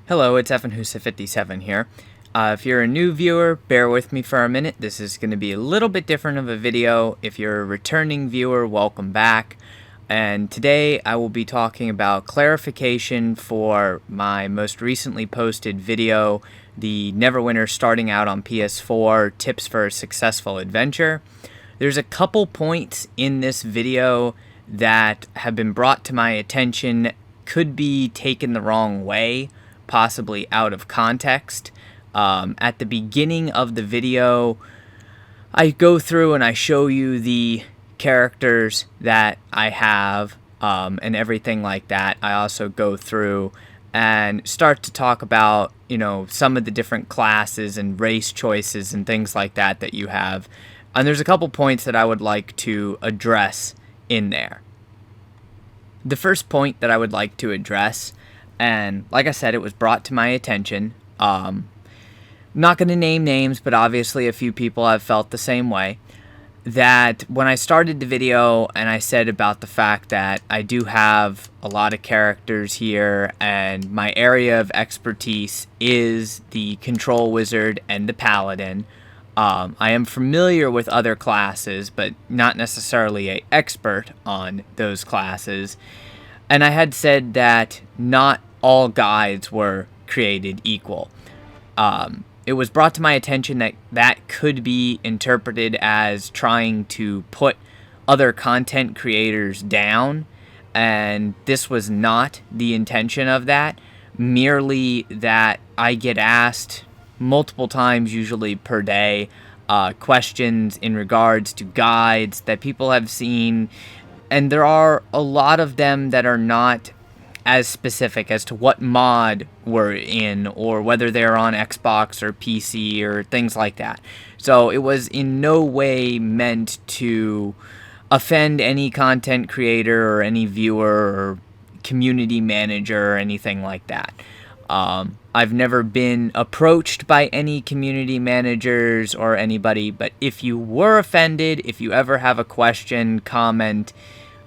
Hello, it's EvanHusa57 here. If you're a new viewer, bear with me for a minute. This is going to be a little bit different of a video. If you're a returning viewer, welcome back. And today I will be talking about clarification for my most recently posted video, the Neverwinter Starting out on PS4 Tips for a Successful Adventure. There's a couple points in this video that have been brought to my attention, could be taken the wrong way, possibly out of context. At the beginning of the video, I go through and I show you the characters that I have and everything like that. I also go through and start to talk about, some of the different classes and race choices and things like that that you have. And there's a couple points that I would like to address in there. The first point that I would like to address, and like I said, it was brought to my attention. Not going to name names, but obviously a few people have felt the same way. That when I started the video and I said about the fact that I do have a lot of characters here and my area of expertise is the control wizard and the paladin. I am familiar with other classes, but not necessarily an expert on those classes. And I had said that not all guides were created equal. It was brought to my attention that that could be interpreted as trying to put other content creators down, and this was not the intention of that. Merely that I get asked multiple times, usually per day, questions in regards to guides that people have seen, and there are a lot of them that are not as specific as to what mod we're in or whether they're on Xbox or PC or things like that. So it was in no way meant to offend any content creator or any viewer or community manager or anything like that. I've never been approached by any community managers or anybody, but if you were offended, if you ever have a question, comment,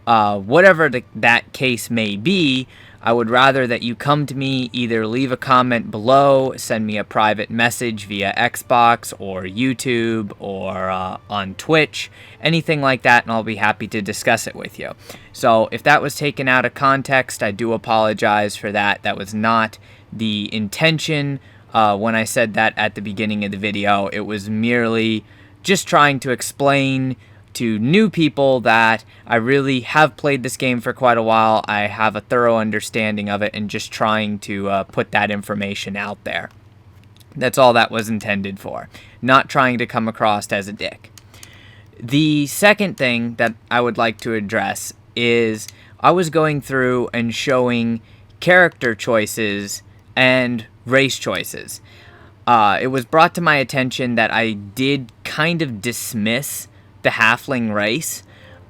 whatever that case may be, I would rather that you come to me, either leave a comment below, send me a private message via Xbox or YouTube or on Twitch, anything like that, and I'll be happy to discuss it with you. So if that was taken out of context, I do apologize for that. That was not the intention when I said that at the beginning of the video. It was merely just trying to explain to new people that I really have played this game for quite a while. I have a thorough understanding of it and just trying to put that information out there. That's all that was intended for. Not trying to come across as a dick. The second thing that I would like to address is I was going through and showing character choices and race choices. It was brought to my attention that I did kind of dismiss the halfling race.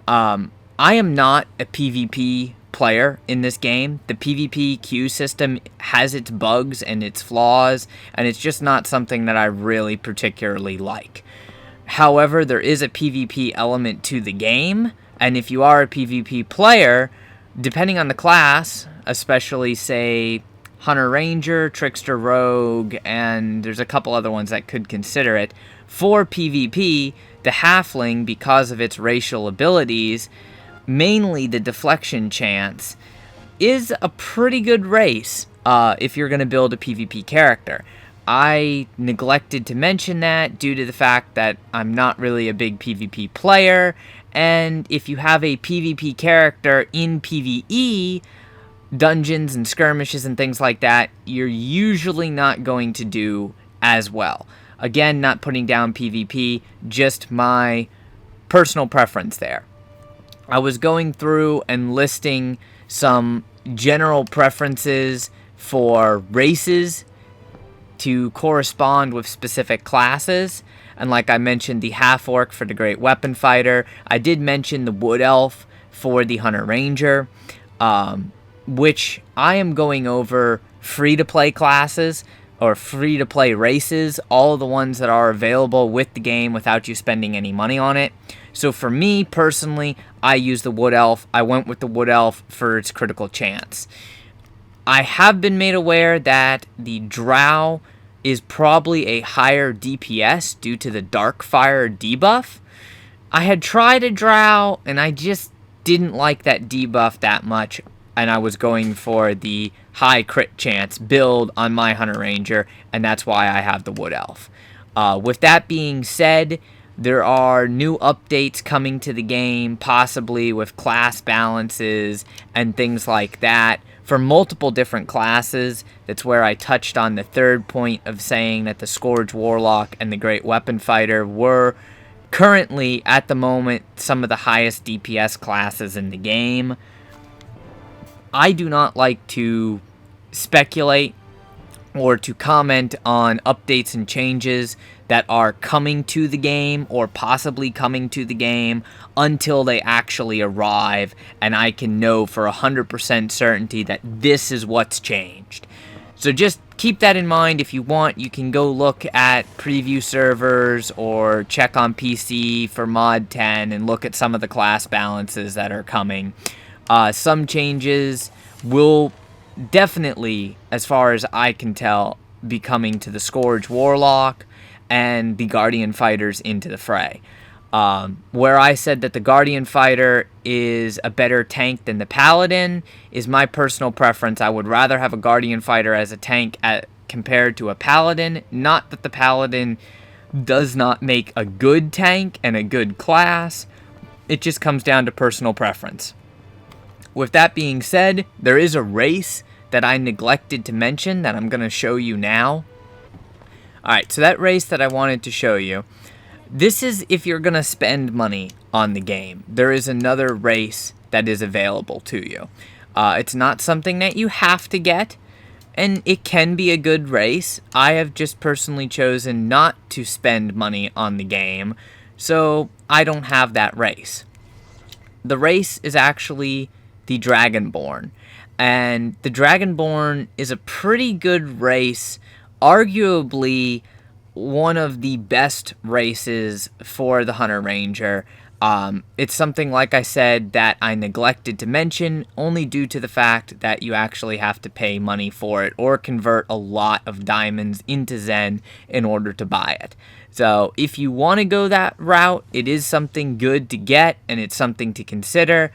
I am not a PvP player in this game. The PvP queue system has its bugs and its flaws, and it's just not something that I really particularly like. However, there is a PvP element to the game, and if you are a PvP player, depending on the class, especially say Hunter Ranger, Trickster Rogue, and there's a couple other ones that could consider it, for PvP, the halfling, because of its racial abilities, mainly the deflection chance, is a pretty good race if you're going to build a PvP character. I neglected to mention that due to the fact that I'm not really a big PvP player, and if you have a PvP character in PvE, dungeons and skirmishes and things like that, you're usually not going to do as well. Again, not putting down PvP, just my personal preference there. I was going through and listing some general preferences for races to correspond with specific classes. And like I mentioned, the half-orc for the Great Weapon Fighter. I did mention the Wood Elf for the Hunter Ranger, which I am going over free-to-play classes or free-to-play races, all the ones that are available with the game without you spending any money on it. So for me, personally, I use the Wood Elf. I went with the Wood Elf for its critical chance. I have been made aware that the Drow is probably a higher DPS due to the Darkfire debuff. I had tried a Drow, and I just didn't like that debuff that much, and I was going for the high crit chance build on my Hunter Ranger, and that's why I have the Wood Elf. With that being said, there are new updates coming to the game, possibly with class balances and things like that, for multiple different classes. That's where I touched on the third point of saying that the Scourge Warlock and the Great Weapon Fighter were currently, at the moment, some of the highest DPS classes in the game. I do not like to speculate or to comment on updates and changes that are coming to the game or possibly coming to the game until they actually arrive and I can know for 100% certainty that this is what's changed. So just keep that in mind. If you want, you can go look at preview servers or check on PC for Mod 10 and look at some of the class balances that are coming. Some changes will definitely, as far as I can tell, be coming to the Scourge Warlock and the Guardian Fighters into the fray. Where I said that the Guardian Fighter is a better tank than the Paladin is my personal preference. I would rather have a Guardian Fighter as a tank compared to a Paladin. Not that the Paladin does not make a good tank and a good class. It just comes down to personal preference. With that being said, there is a race that I neglected to mention that I'm going to show you now. Alright, so that race that I wanted to show you, this is if you're going to spend money on the game. There is another race that is available to you. It's not something that you have to get, and it can be a good race. I have just personally chosen not to spend money on the game, so I don't have that race. The race is actually the Dragonborn, and the Dragonborn is a pretty good race, arguably one of the best races for the Hunter Ranger. It's something, like I said, that I neglected to mention only due to the fact that you actually have to pay money for it or convert a lot of diamonds into Zen in order to buy it. So if you want to go that route, it is something good to get and it's something to consider.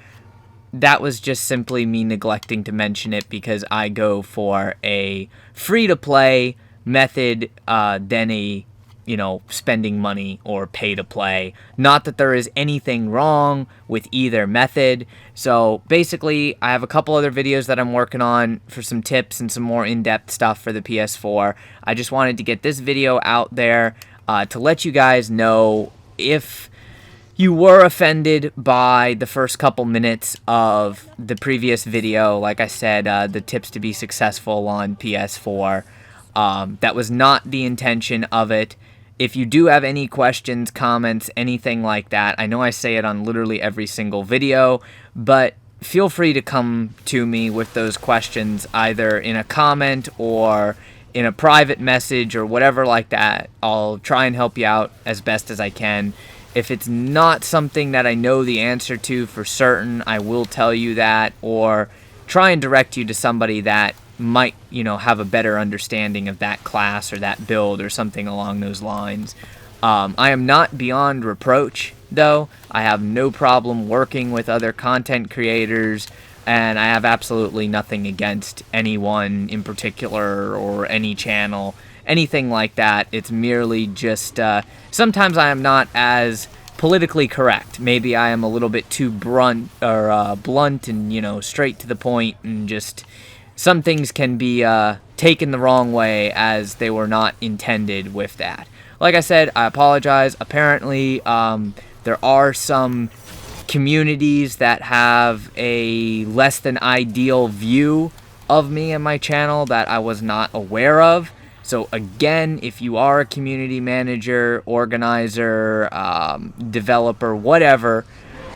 That was just simply me neglecting to mention it because I go for a free-to-play method than a, spending money or pay-to-play. Not that there is anything wrong with either method. So basically, I have a couple other videos that I'm working on for some tips and some more in-depth stuff for the PS4. I just wanted to get this video out there to let you guys know if you were offended by the first couple minutes of the previous video. Like I said, the tips to be successful on PS4. That was not the intention of it. If you do have any questions, comments, anything like that, I know I say it on literally every single video, but feel free to come to me with those questions either in a comment or in a private message or whatever like that. I'll try and help you out as best as I can. If it's not something that I know the answer to for certain, I will tell you that, or try and direct you to somebody that might, have a better understanding of that class or that build or something along those lines. I am not beyond reproach, though. I have no problem working with other content creators, and I have absolutely nothing against anyone in particular or any channel. Anything like that. It's merely just sometimes I am not as politically correct. Maybe I am a little bit too blunt and straight to the point, and just some things can be taken the wrong way as they were not intended with that. Like I said, I apologize. Apparently there are some communities that have a less than ideal view of me and my channel that I was not aware of. So again, if you are a community manager, organizer, developer, whatever,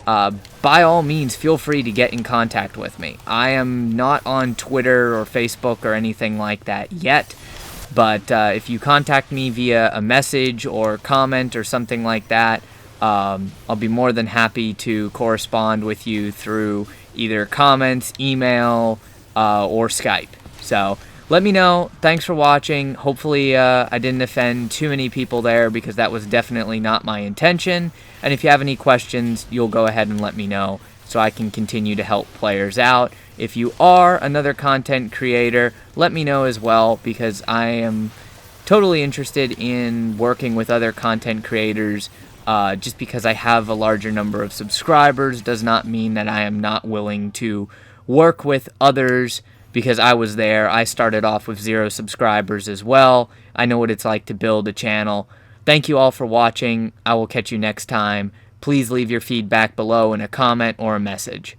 by all means, feel free to get in contact with me. I am not on Twitter or Facebook or anything like that yet, but if you contact me via a message or comment or something like that, I'll be more than happy to correspond with you through either comments, email, or Skype. So let me know. Thanks for watching. Hopefully I didn't offend too many people there, because that was definitely not my intention. And if you have any questions, you'll go ahead and let me know so I can continue to help players out. If you are another content creator, let me know as well, because I am totally interested in working with other content creators. Just because I have a larger number of subscribers does not mean that I am not willing to work with others, because I was there. I started off with 0 subscribers as well. I know what it's like to build a channel. Thank you all for watching. I will catch you next time. Please leave your feedback below in a comment or a message.